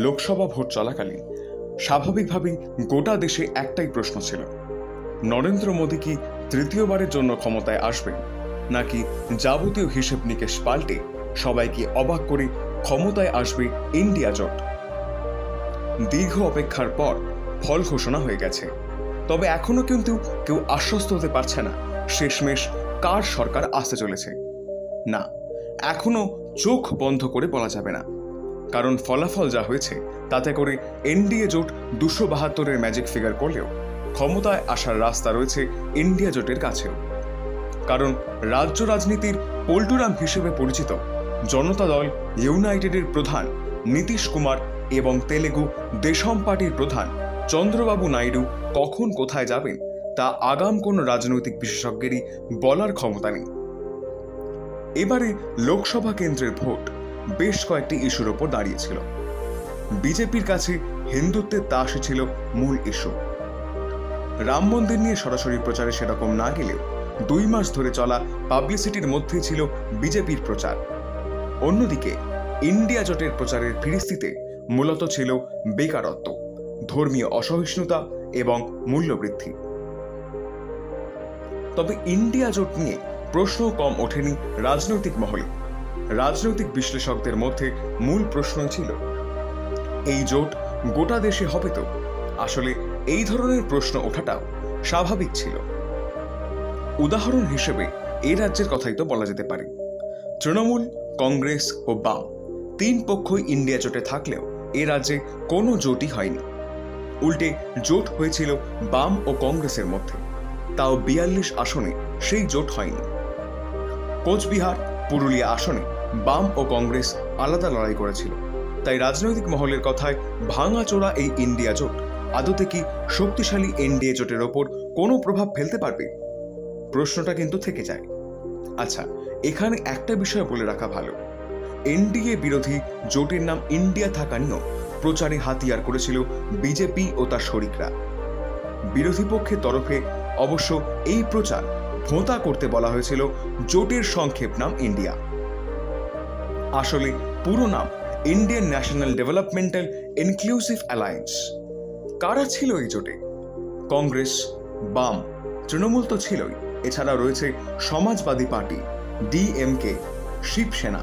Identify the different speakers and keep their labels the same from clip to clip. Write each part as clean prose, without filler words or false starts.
Speaker 1: Lok Sabha vote চলাকালীন স্বাভাবিকভাবেই গোটা দেশে একটাই প্রশ্ন ছিল, নরেন্দ্র মোদী কি তৃতীয়বারের জন্য ক্ষমতায় আসবেন, নাকি যাবতীয় হিসেব নিকেশ পাল্টে সবাইকে অবাক করে ক্ষমতায় আসবে ইন্ডিয়া জোট। দীর্ঘ অপেক্ষার পর ফল ঘোষণা হয়ে গেছে, তবে এখনো কিন্তু কেউ আশ্বস্ত হতে পারছে না শেষমেশ কার সরকার আসতে চলেছে। না, এখনো চোখ বন্ধ করে বলা যাবে না, কারণ ফলাফল যা হয়েছে তাতে করে এনডিএ জোট 272-এর ম্যাজিক ফিগার করলেও ক্ষমতায় আসার রাস্তা রয়েছে ইন্ডিয়া জোটের কাছেও। কারণ রাজ্য রাজনীতির পল্টুরাম হিসেবে পরিচিত জনতা দল ইউনাইটেডের প্রধান নীতিশ কুমার এবং তেলেগু দেশম পার্টির প্রধান চন্দ্রবাবু নাইডু কখন কোথায় যাবেন তা আগাম কোনো রাজনৈতিক বিশেষজ্ঞেরই বলার ক্ষমতা নেই। এবারে লোকসভা কেন্দ্রের ভোট বেশ কয়েকটি ইস্যুর ওপর দাঁড়িয়েছিল। বিজেপির কাছে হিন্দুত্বের তাসই ছিল মূল ইস্যু। রাম মন্দির নিয়ে সরাসরি প্রচারে সেরকম না গেলেও 2 মাস ধরে চলা পাবলিসিটির মধ্যেই ছিল বিজেপির প্রচার। অন্যদিকে ইন্ডিয়া জোটের প্রচারের ফিরিস্তিতে মূলত ছিল বেকারত্ব, ধর্মীয় অসহিষ্ণুতা এবং মূল্যবৃদ্ধি। তবে ইন্ডিয়া জোট নিয়ে প্রশ্ন কম ওঠেনি রাজনৈতিক মহলে। রাজনৈতিক বিশ্লেষকদের মধ্যে মূল প্রশ্ন ছিল, এই জোট গোটা দেশে হবে তো? আসলে এই ধরনের প্রশ্ন ওঠাটাও স্বাভাবিক ছিল। উদাহরণ হিসেবে এই রাজ্যের কথাই তো বলা যেতে পারে। তৃণমূল, কংগ্রেস ও বাম 3 পক্ষই ইন্ডিয়া জোটে থাকলেও এ রাজ্যে কোনো জোটই হয়নি। উল্টে জোট হয়েছিল বাম ও কংগ্রেসের মধ্যে, তাও 42 আসনে সেই জোট হয়নি। কোচবিহার, পুরুলিয়া আসনে বাম ও কংগ্রেস আলাদা লড়াই করেছিল। তাই রাজনৈতিক মহলের কথায় ভাঙাচোরা এই ইন্ডিয়া জোট আদতে কি শক্তিশালী এনডিএ জোটের ওপর কোনো প্রভাব ফেলতে পারবে? প্রশ্নটা কিন্তু থেকে যায়। আচ্ছা, এখানে একটা বিষয় বলে রাখা ভালো, এনডিএ বিরোধী জোটের নাম ইন্ডিয়া থাকা নিয়েও প্রচারে হাতিয়ার করেছিল বিজেপি ও তার শরিকরা। বিরোধী পক্ষের তরফে অবশ্য এই প্রচার ভোঁতা করতে বলা হয়েছিল জোটের সংক্ষেপ নাম ইন্ডিয়া। আসলে পুরো নাম Indian national developmental inclusive alliance. কারা ছিল এই জোটে? কংগ্রেস, বাম, তৃণমূল তো ছিলই, এছাড়া রয়েছে Samajwadi party, DMK, Shiv Sena,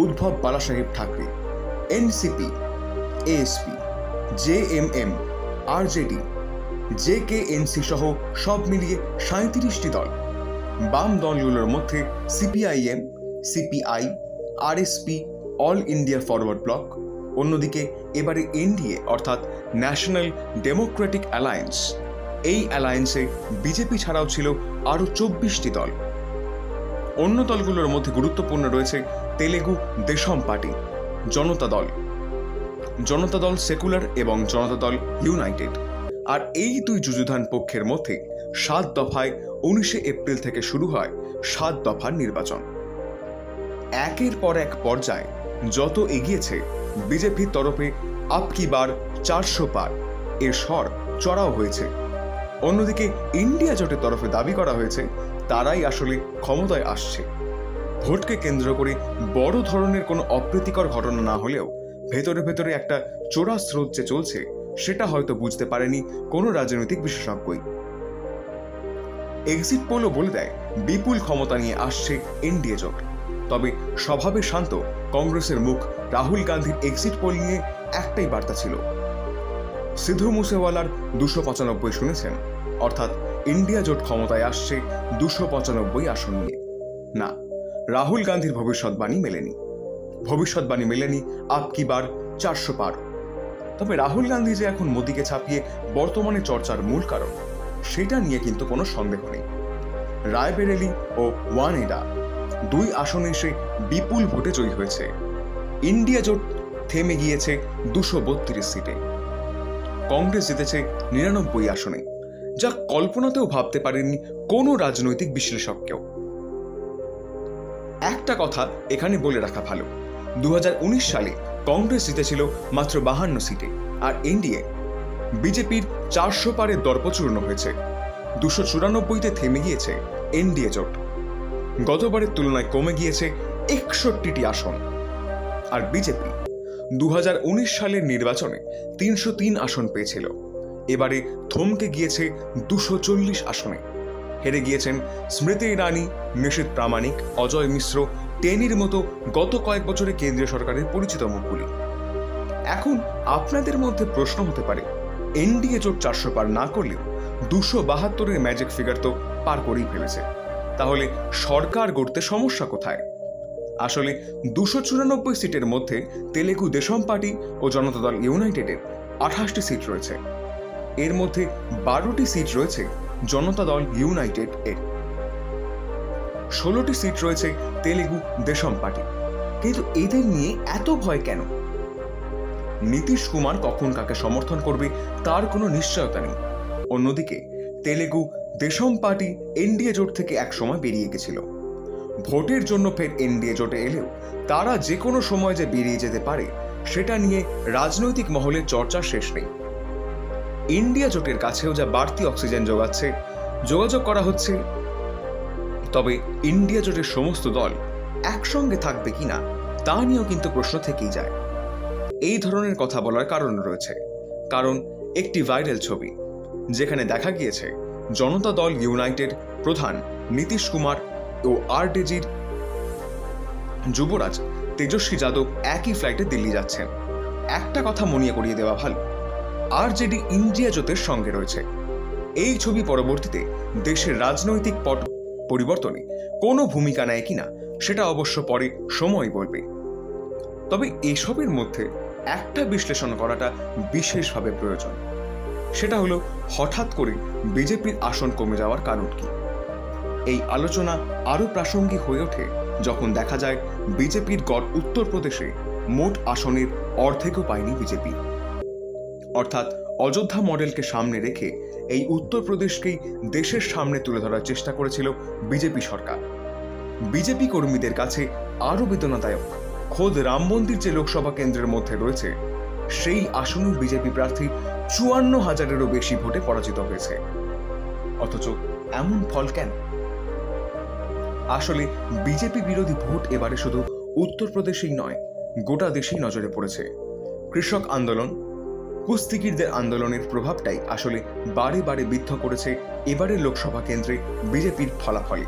Speaker 1: Uddhav Balasaheb Thackeray, NCP, ASP, JMM, RJD, JKNC সহ সব মিলিয়ে 37টি দল। বাম দলগুলোর মধ্যে CPIM, CPI, RSP, all India forward bloc. অন্যদিকে এবারে এনডিএ অর্থাৎ ন্যাশনাল ডেমোক্রেটিক অ্যালায়েন্স, এই অ্যালায়েন্সে বিজেপি ছাড়াও ছিল আরও 24টি দল। অন্য দলগুলোর মধ্যে গুরুত্বপূর্ণ রয়েছে তেলেগু দেশম পার্টি, জনতা দল সেকুলার এবং জনতা দল ইউনাইটেড। আর এই 2 যুযুধান পক্ষের মধ্যে 7 দফায় 19 এপ্রিল থেকে শুরু হয় 7 দফার নির্বাচন। একের পর এক পর্যায়ে যত এগিয়েছে বিজেপির তরফে আপ কি বার 400 পার এর স্বর চড়াও হয়েছে। অন্যদিকে ইন্ডিয়া জোটের তরফে দাবি করা হয়েছে তারাই আসলে ক্ষমতায় আসছে। ভোটকে কেন্দ্র করে বড় ধরনের কোনো অপ্রীতিকর ঘটনা না হলেও ভেতরে ভেতরে একটা চোরা স্রোত যে চলছে সেটা হয়তো বুঝতে পারেনি কোনো রাজনৈতিক বিশেষজ্ঞই। এক্সিট পোলও বলে দেয় বিপুল ক্ষমতা নিয়ে আসছে এনডিএ জোট। তবে স্বভাবে শান্ত কংগ্রেসের মুখ রাহুল গান্ধীর এক্সিট পোল নিয়ে একটাই বার্তা ছিল, সিধু মুসেওয়ালার 295 শুনেছেন, অর্থাৎ ইন্ডিয়া জোট ক্ষমতায় আসছে 295 আসন নিয়ে। না, রাহুল গান্ধীর ভবিষ্যৎবাণী মেলেনি আপ কি বার 400 পার। তবে রাহুল গান্ধী যে এখন মোদীকে ছাপিয়ে বর্তমানে চর্চার মূল কারণ, সেটা নিয়ে কিন্তু কোনো সন্দেহ নেই। রায়বেরেলি ও ওয়ানেডা 2 আসনে এসে বিপুল ভোটে জয়ী হয়েছে। ইন্ডিয়া জোট থেমে গিয়েছে 232 সিটে। কংগ্রেস জিতেছে 99 আসনে, যা কল্পনাতেও ভাবতে পারেননি কোনো রাজনৈতিক বিশ্লেষককেও। একটা কথা এখানে বলে রাখা ভালো, 2019 সালে কংগ্রেস জিতেছিল মাত্র 52 সিটে, আর এনডিএ বিজেপির 400 পারের দর্পচূর্ণ হয়েছে। 294তে থেমে গিয়েছে এনডিএ জোট। গতবারের তুলনায় কমে গিয়েছে 61টি আসন। আর বিজেপি 2019 সালের নির্বাচনে 303 আসন পেয়েছিল। এবারে থমকে গিয়েছে 240 আসনে। হেরে গিয়েছেন স্মৃতি ইরানি, নিশীথ প্রামাণিক, অজয় মিশ্র, টেনির মতো গত কয়েক বছরে কেন্দ্রীয় সরকারের পরিচিত মুখগুলি। এখন আপনাদের মধ্যে প্রশ্ন হতে পারে, এনডিএ জোট 400 পার না করলেও 272-এর ম্যাজিক ফিগার তো পার করেই ফেলেছে। তাহলে সরকার গড়তে সমস্যা কোথায়? আসলে 294 সিটের মধ্যে তেলেগু দেশম পার্টি ও জনতা দল ইউনাইটেডের 28টি সিট রয়েছে। এর মধ্যে 12টি সিট রয়েছে জনতা দল ইউনাইটেড এর, 16টি সিট রয়েছে তেলেগু দেশম পার্টি। কিন্তু এদের নিয়ে এত ভয় কেন? নীতিশ কুমার কখন কাকে সমর্থন করবে তার কোনো নিশ্চয়তা নেই। অন্যদিকে তেলেগু দেশম পার্টি এনডিএ জোট থেকে একসময় বেরিয়ে গেছিল। ভোটের জন্য ফের এনডিএ জোটে এলেও তারা যে কোনো সময় যে বেরিয়ে যেতে পারে সেটা নিয়ে রাজনৈতিক মহলে চর্চা শেষ নেই। ইন্ডিয়া জোটের কাছেও যা বাড়তি অক্সিজেন যোগাযোগ করা হচ্ছে, তবে ইন্ডিয়া জোটের সমস্ত দল একসঙ্গে থাকবে কিনা তা নিয়েও কিন্তু প্রশ্ন থেকেই যায়। এই ধরনের কথা বলার কারণ রয়েছে, কারণ একটি ভাইরাল ছবি যেখানে দেখা গিয়েছে জনতা দল ইউনাইটেড প্রধান নীতিশ কুমার ও আরজেডির যুবরাজ তেজস্বী যাদব একই ফ্লাইটে দিল্লি যাচ্ছেন। একটা কথা মনে করিয়ে দেওয়া ভালো, আরজেডি ইন্ডিয়া জোটের সঙ্গে রয়েছে। এই ছবি পরবর্তীতে দেশের রাজনৈতিক পট পরিবর্তনে কোনো ভূমিকা নেয় কিনা সেটা অবশ্য পরে সময় বলবে। তবে এসবের মধ্যে একটা বিশ্লেষণ করাটা বিশেষভাবে প্রয়োজন। সেটা হলো হঠাৎ করে বিজেপির আসন কমে যাওয়ার কারণ কি। এই আলোচনা আরো প্রাসঙ্গিক হয়ে ওঠে যখন দেখা যায় বিজেপির গড় উত্তরপ্রদেশে মোট আসনের অর্ধেকও পায়নি বিজেপি। অর্থাৎ অযোধ্যা মডেলকে সামনে রেখে এই উত্তরপ্রদেশকেই দেশের সামনে তুলে ধরার চেষ্টা করেছিল বিজেপি সরকার। বিজেপি কর্মীদের কাছে আরো বেদনাদায়ক, খোদ রাম মন্দির যে লোকসভা কেন্দ্রের মধ্যে রয়েছে সেই আসনে বিজেপি প্রার্থী 54,000-এরও বেশি ভোটে পরাজিত হয়েছে। অথচ এমন ফল কেন? আসলে বিজেপি বিরোধী ভোট এবারে শুধু উত্তরপ্রদেশেই নয়, গোটা দেশেই নজরে পড়েছে। কৃষক আন্দোলন, কুস্তিগিরদের আন্দোলনের প্রভাবটাই আসলে বারে বারে বিদ্ধ করেছে এবারের লোকসভা কেন্দ্রে বিজেপির ফলাফলে।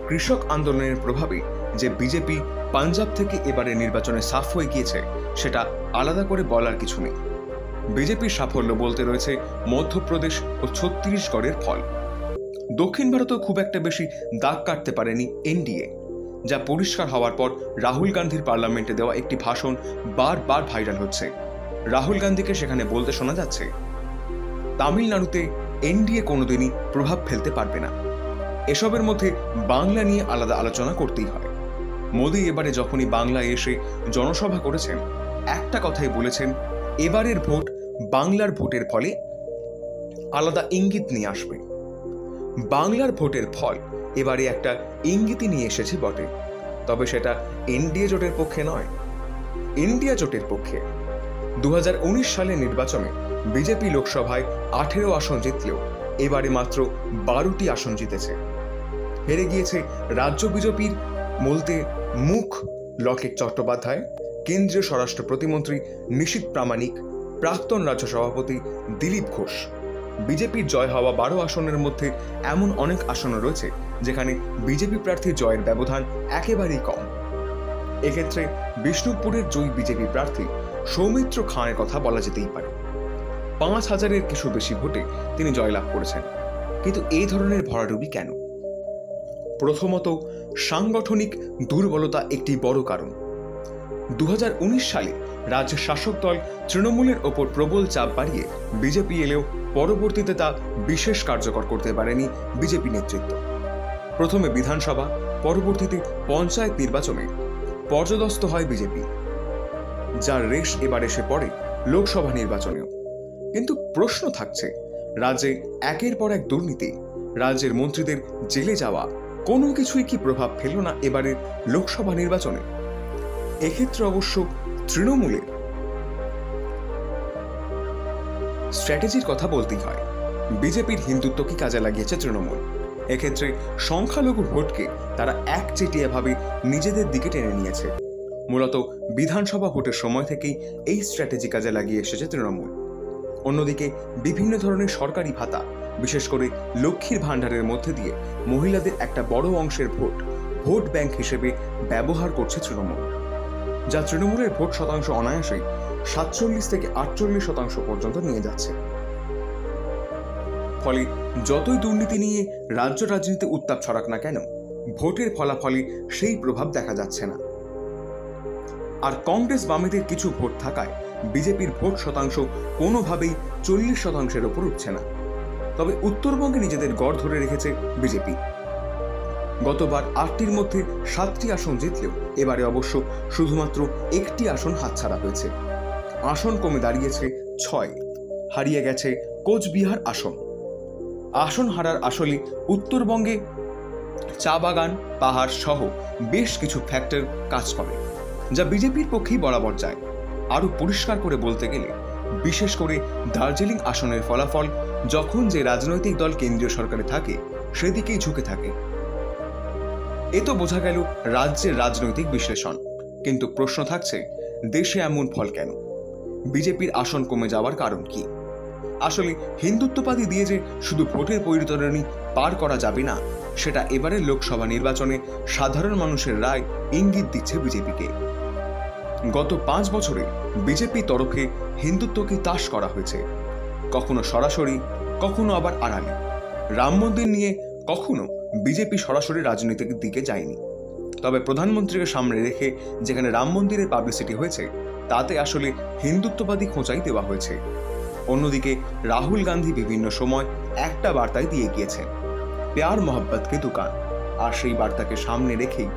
Speaker 1: কৃষক আন্দোলনের প্রভাবে যে বিজেপি পাঞ্জাব থেকে এবারে নির্বাচনে সাফ হয়ে গিয়েছে সেটা আলাদা করে বলার কিছু নেই। বিজেপির সাফল্য বলতে রয়েছে মধ্যপ্রদেশ ও ছত্তিশগড়ের ফল। দক্ষিণ ভারতেও খুব একটা বেশি দাগ কাটতে পারেনি এনডিএ, যা পরিষ্কার হওয়ার পর রাহুল গান্ধীর পার্লামেন্টে দেওয়া একটি ভাষণ বারবার ভাইরাল হচ্ছে। রাহুল গান্ধীকে সেখানে বলতে শোনা যাচ্ছে, তামিলনাড়ুতে এনডিএ কোনোদিনই প্রভাব ফেলতে পারবে না। এসবের মধ্যে বাংলা নিয়ে আলাদা আলোচনা করতেই হয়। মোদী এবারে যখনই বাংলায় এসে জনসভা করেছেন, একটা কথাই বলেছেন, এবারের ভোট বাংলার ভোটের ফলে আলাদা ইঙ্গিত নিয়ে আসবে। বাংলার ভোটের ফল এবারে একটা ইঙ্গিতই নিয়ে এসেছে বটে, তবে সেটা এনডিএ জোটের পক্ষে নয়, ইন্ডিয়া জোটের পক্ষে। 2019 সালের নির্বাচনে বিজেপি লোকসভায় 18 আসন জিতলেও এবারে মাত্র 12টি আসন জিতেছে। হেরে গিয়েছে রাজ্য বিজেপির বলতে মুখ লকেট চট্টোপাধ্যায়, কেন্দ্রীয় স্বরাষ্ট্র প্রতিমন্ত্রী নিশীথ প্রামাণিক, প্রাক্তন রাজ্য সভাপতি দিলীপ ঘোষ। বিজেপির জয় হওয়া 12 আসনের মধ্যে এমন অনেক আসন রয়েছে যেখানে বিজেপি প্রার্থীর জয়ের ব্যবধান একেবারেই কম। এক্ষেত্রে বিষ্ণুপুরের জয়ী বিজেপি প্রার্থী সৌমিত্র খানের কথা বলা যেতেই পারে। 5,000-এর কিছু বেশি ভোটে তিনি জয়লাভ করেছেন। কিন্তু এই ধরনের ভরাডুবি কেন? প্রথমত, সাংগঠনিক দুর্বলতা একটি বড় কারণ। 2019 সালে রাজ্যের শাসক দল তৃণমূলের ওপর প্রবল চাপ বাড়িয়ে বিজেপি এলেও পরবর্তীতে তা বিশেষ কার্যকর করতে পারেনি বিজেপি নেতৃত্ব। প্রথমে বিধানসভা, পরবর্তীতে পঞ্চায়েত নির্বাচনে পর্যদস্ত হয় বিজেপি, যার রেশ এবার এসে পড়ে লোকসভা নির্বাচনেও। কিন্তু প্রশ্ন থাকছে, রাজ্যে একের পর এক দুর্নীতি, রাজ্যের মন্ত্রীদের জেলে যাওয়া, কোনো কিছুই কি প্রভাব ফেলল না এবারের লোকসভা নির্বাচনে? এক্ষেত্রে অবশ্য তৃণমূলের স্ট্র্যাটেজির কথা বলতেই হয়। বিজেপির হিন্দুত্বকে কাজে লাগিয়েছে তৃণমূল। এক্ষেত্রে সংখ্যালঘু ভোটকে তারা একচেটিয়াভাবে নিজেদের দিকে টেনে নিয়েছে। মূলত বিধানসভা ভোটের সময় থেকেই এই স্ট্র্যাটেজি কাজে লাগিয়ে এসেছে তৃণমূল। অন্যদিকে বিভিন্ন ধরনের সরকারি ভাতা, বিশেষ করে লক্ষ্মীর ভাণ্ডারের মধ্যে দিয়ে মহিলাদের একটা বড় অংশের ভোট ব্যাংক হিসেবে ব্যবহার করছে তৃণমূল, যা তৃণমূলের ভোট শতাংশ অনায়াসেই 47 থেকে 48% পর্যন্ত নিয়ে যাচ্ছে। ফলে যতই দুর্নীতি নিয়ে রাজ্য রাজনীতিতে উত্তাপ ছড়াক না কেন, ভোটের ফলাফলে সেই প্রভাব দেখা যাচ্ছে না। আর কংগ্রেস বামেদের কিছু ভোট থাকায় বিজেপির ভোট শতাংশ কোনোভাবেই 40%-এর ওপর উঠছে না। তবে উত্তরবঙ্গে নিজেদের গড় ধরে রেখেছে বিজেপি। গতবার 8টির মধ্যে 7টি আসন জিতলেও এবারে অবশ্য শুধুমাত্র একটি আসন হাতছাড়া হয়েছে। আসন কমে দাঁড়িয়েছে 6, হারিয়ে গেছে কোচবিহার আসন হারার আসলে উত্তরবঙ্গে চা বাগান, পাহাড় সহ বেশ কিছু ফ্যাক্টর কাজ করে, যা বিজেপির পক্ষেই বরাবর যায়। আরো পরিষ্কার করে বলতে গেলে বিশেষ করে দার্জিলিং আসনের ফলাফল যখন যে রাজনৈতিক দল কেন্দ্রীয় সরকারে থাকে সেদিকেই ঝুঁকে থাকে। এ তো বোঝা গেল রাজ্যের রাজনৈতিক বিশ্লেষণ, কিন্তু প্রশ্ন থাকছে দেশে এমন ফল কেন? বিজেপির আসন কমে যাওয়ার কারণ কি? আসলে হিন্দুত্ববাদী দিয়ে যে শুধু ভোটের বৈতরণী পার করা যাবে না, সেটা এবারের লোকসভা নির্বাচনে সাধারণ মানুষের রায় ইঙ্গিত দিচ্ছে বিজেপিকে। গত 5 বছরে বিজেপি তরফে হিন্দুত্বকে তাস করা হয়েছে, কখনো সরাসরি, কখনো আবার আড়ালে। রাম মন্দির নিয়ে কখনো বিজেপি সরাসরি রাজনীতির দিকে যায়নি, তবে প্রধানমন্ত্রীকে সামনে রেখে যেখানে রাম মন্দিরের পাবলিসিটি হয়েছে তাতে আসলে হিন্দুত্ববাদী খোঁচাই দেওয়া হয়েছে। অন্যদিকে রাহুল গান্ধী বিভিন্ন সময় একটা বার্তায় দিয়ে গিয়েছেন, প্যার মোহব্বত কে দুকান, আর সেই বার্তাকে সামনে রেখেই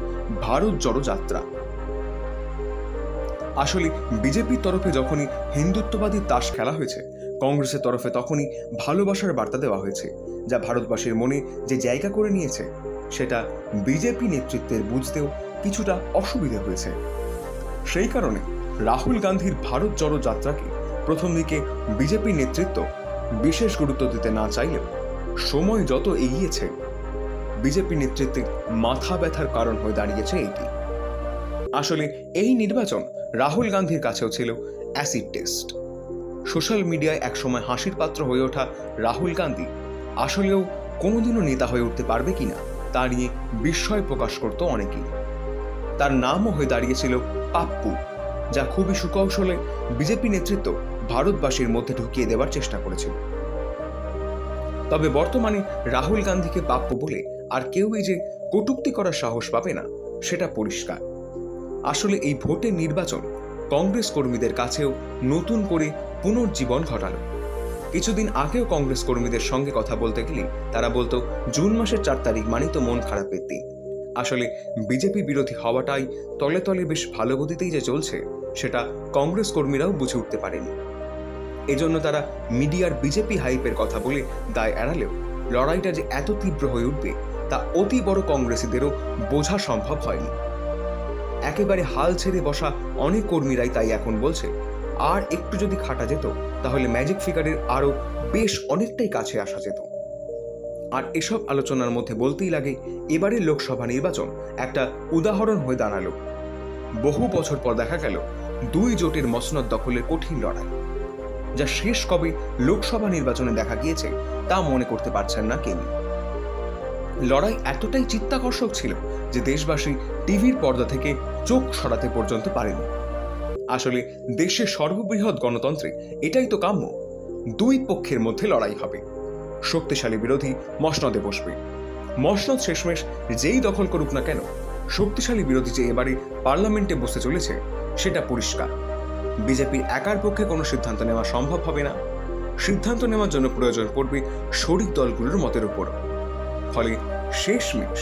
Speaker 1: ভারত জড়ো যাত্রা। আসলে বিজেপির তরফে যখনই হিন্দুত্ববাদী তাস খেলা হয়েছে, কংগ্রেসের তরফে তখনই ভালোবাসার বার্তা দেওয়া হয়েছে, যা ভারতবাসীর মনে যে জায়গা করে নিয়েছে সেটা বিজেপি নেতৃত্বের বুঝতেও কিছুটা অসুবিধা হয়েছে। সেই কারণে রাহুল গান্ধীর ভারত জড়ো যাত্রাকে প্রথম দিকে বিজেপি নেতৃত্ব বিশেষ গুরুত্ব দিতে না চাইলেও সময় যত এগিয়েছে বিজেপি নেতৃত্বে মাথা ব্যথার কারণ হয়ে দাঁড়িয়েছে এটি। আসলে এই নির্বাচন রাহুল গান্ধীর কাছেও ছিল অ্যাসিড টেস্ট। সোশ্যাল মিডিয়ায় একসময় হাসির পাত্র হয়ে ওঠা রাহুল গান্ধী আসলেও কোনোদিনও নেতা হয়ে উঠতে পারবে কিনা তা নিয়ে বিস্ময় প্রকাশ করত অনেকেই। তার নামও হয়ে দাঁড়িয়েছিল পাপ্পু, যা খুবই সুকৌশলে বিজেপি নেতৃত্ব ভারতবাসীর মধ্যে ঢুকিয়ে দেওয়ার চেষ্টা করেছিল। তবে বর্তমানে রাহুল গান্ধীকে পাপ্পু বলে আর কেউই যে কটূক্তি করার সাহস পাবে না সেটা পরিষ্কার। আসলে এই ভোটের নির্বাচন কংগ্রেস কর্মীদের কাছেও নতুন করে পুনর্জীবন ঘটালো। কিছুদিন আগেও কংগ্রেস কর্মীদের সঙ্গে কথা বলতে গেলে তারা বলতো জুন মাসের 4 তারিখ মানেই তো মন খারাপের দিন। আসলে বিজেপি বিরোধী হওয়াটাই তলে তলে বেশ ভালো গতিতেই যে চলছে সেটা কংগ্রেস কর্মীরাও বুঝে উঠতে পারেনি। এজন্য তারা মিডিয়ার বিজেপি হাইপের কথা বলে দায় এড়ালেও লড়াইটা যে এত তীব্র হয়ে উঠবে তা অতি বড় কংগ্রেসীদেরও বোঝা সম্ভব হয়নি। একেবারে হাল ছেড়ে বসা অনেক কর্মীরাই তাই এখন বলছে আর একটু যদি খাটা যেত তাহলে ম্যাজিক ফিগারের আরো বেশ অনেকটাই কাছে আসা যেত। আর এসব আলোচনার মধ্যে বলতেই লাগে এবারের লোকসভা নির্বাচন একটা উদাহরণ হয়ে দাঁড়ালো। বহু বছর পর দেখা গেল 2 জোটের মসনদ দখলের কঠিন লড়াই, যা শেষ কবে লোকসভা নির্বাচনে দেখা গিয়েছে তা মনে করতে পারছেন না কেউ। লড়াই এতটাই চিত্তাকর্ষক ছিল যে দেশবাসী টিভির পর্দা থেকে চোখ সরাতে পর্যন্ত পারেনি। আসলে দেশের সর্ববৃহৎ গণতন্ত্রে এটাই তো কাম্য। 2 পক্ষের মধ্যে লড়াই হবে, শক্তিশালী বিরোধী মসনদে বসবে। মসনদ শেষমেশ যেই দখল করুক না কেন, শক্তিশালী বিরোধী যে এবারে পার্লামেন্টে বসতে চলেছে সেটা পরিষ্কার। বিজেপির একার পক্ষে কোনো সিদ্ধান্ত নেওয়া সম্ভব হবে না। সিদ্ধান্ত নেওয়ার জন্য প্রয়োজন পড়বে শরিক দলগুলোর মতের উপর। ফলে শেষমেশ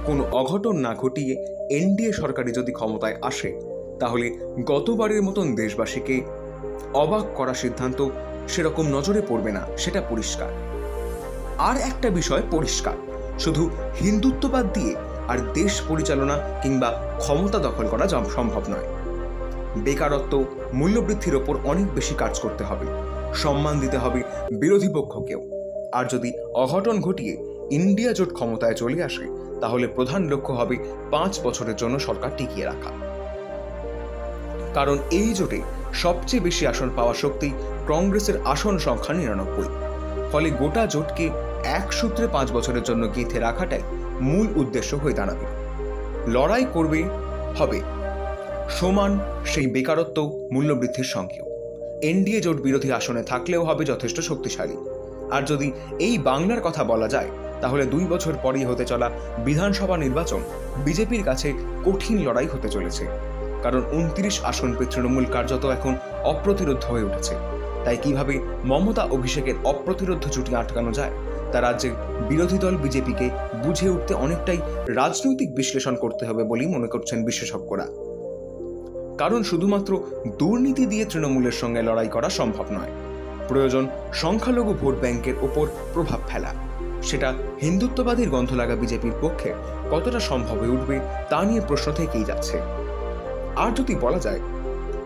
Speaker 1: কোনো অঘটন না ঘটিয়ে এনডিএ সরকারি যদি ক্ষমতায় আসে তাহলে গতবারের মতন দেশবাসীকে অবাক করা সিদ্ধান্ত সেরকম নজরে পড়বে না, সেটা পরিষ্কার। আর একটা বিষয় পরিষ্কার, শুধু হিন্দুত্ববাদ দিয়ে আর দেশ পরিচালনা কিংবা ক্ষমতা দখল করা সম্ভব নয়। বেকারত্ব, মূল্যবৃদ্ধির ওপর অনেক বেশি কাজ করতে হবে, সম্মান দিতে হবে বিরোধী পক্ষকেও। আর যদি অঘটন ঘটিয়ে ইন্ডিয়া জোট ক্ষমতায় চলে আসে তাহলে প্রধান লক্ষ্য হবে 5 বছরের জন্য সরকার টিকিয়ে রাখা। কারণ এই জোটে সবচেয়ে বেশি আসন পাওয়া শক্তি কংগ্রেসের আসন সংখ্যা 99। ফলে গোটা জোটকে এক সূত্রে 5 বছরের জন্য গেঁথে রাখাটাই মূল উদ্দেশ্য হয়ে দাঁড়াবে। লড়াই হবে সমান সেই বেকারত্ব মূল্যবৃদ্ধির সঙ্গেও। এনডিএ জোট বিরোধী আসনে থাকলেও হবে যথেষ্ট শক্তিশালী। আর যদি এই বাংলার কথা বলা যায়, তাহলে 2 বছর পরেই হতে চলা বিধানসভা নির্বাচন বিজেপির কাছে কঠিন লড়াই হতে চলেছে। কারণ 29 আসন পেয়ে তৃণমূল কার্যত এখন অপ্রতিরোধ হয়ে উঠেছে। তাই কিভাবে মমতা অভিষেকের অপ্রতিরোধ জুটি আটকানো যায় তা রাজ্যের বিরোধী দল বিজেপিকে বুঝে উঠতে অনেকটাই রাজনৈতিক বিশ্লেষণ করতে হবে বলেই মনে করছেন বিশেষজ্ঞরা। কারণ শুধুমাত্র দুর্নীতি দিয়ে তৃণমূলের সঙ্গে লড়াই করা সম্ভব নয়, প্রয়োজন সংখ্যালঘু ভোট ব্যাংকের ওপর প্রভাব ফেলা। সেটা হিন্দুত্ববাদীর গন্ধ লাগা বিজেপির পক্ষে কতটা সম্ভব হয়ে উঠবে তা নিয়ে প্রশ্ন থেকেই যাচ্ছে। আর যদি বলা যায়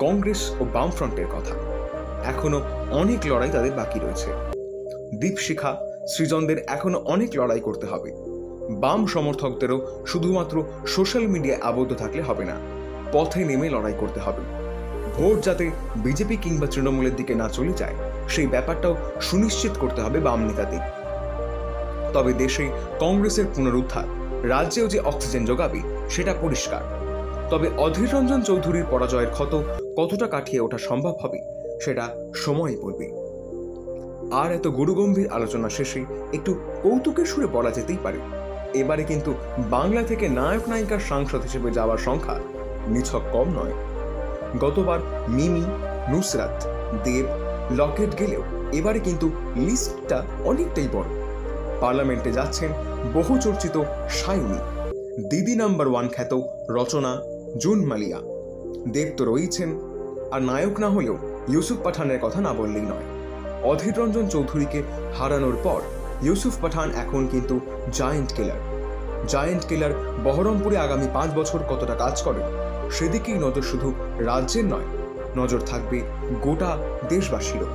Speaker 1: কংগ্রেস ও বামফ্রন্টের কথা, এখনো অনেক লড়াই তাদের বাকি রয়েছে। দীপশিখা, সৃজনদের এখনো অনেক লড়াই করতে হবে। বাম সমর্থকদেরও শুধুমাত্র সোশ্যাল মিডিয়ায় আবদ্ধ থাকলে হবে না, পথে নেমে লড়াই করতে হবে। ভোট যাতে বিজেপি কিংবা তৃণমূলের দিকে না চলে যায় সেই ব্যাপারটাও সুনিশ্চিত করতে হবে বাম নেতাদের। তবে দেশে কংগ্রেসের পুনরুদ্ধার রাজ্যেও যে অক্সিজেন যোগাবে সেটা পরিষ্কার। তবে অধীর রঞ্জন চৌধুরীর পরাজয়ের ক্ষত কতটা কাটিয়ে ওঠা সম্ভব হবে সেটা সময়ই বলবে। আর এত গুরুগম্ভীর আলোচনা শেষে একটু কৌতুকের সুরে বলা যেতেই পারে, এবারে কিন্তু বাংলা থেকে নায়ক নায়িকার সাংসদ হিসেবে যাওয়ার সংখ্যা নিছক কম নয়। গতবার মিমি, নুসরাত, দেব, লকেট গেলেও এবারে কিন্তু লিস্টটা অনেকটাই বড়। পার্লামেন্টে যাচ্ছেন বহু চর্চিত সায়নী, দিদি নাম্বার 1 খ্যাত রচনা, জুন মালিয়া। দেব তো রয়েছেন, আর নায়ক না হলেও ইউসুফ পাঠানের কথা না বললেই নয়। অধীর রঞ্জন চৌধুরীকে হারানোর পর ইউসুফ পাঠান এখন কিন্তু জায়েন্ট কিলার বহরমপুরে আগামী 5 বছর কতটা কাজ করে সেদিকেই নজর শুধু রাজ্যের নয়, নজর থাকবে গোটা দেশবাসীরও।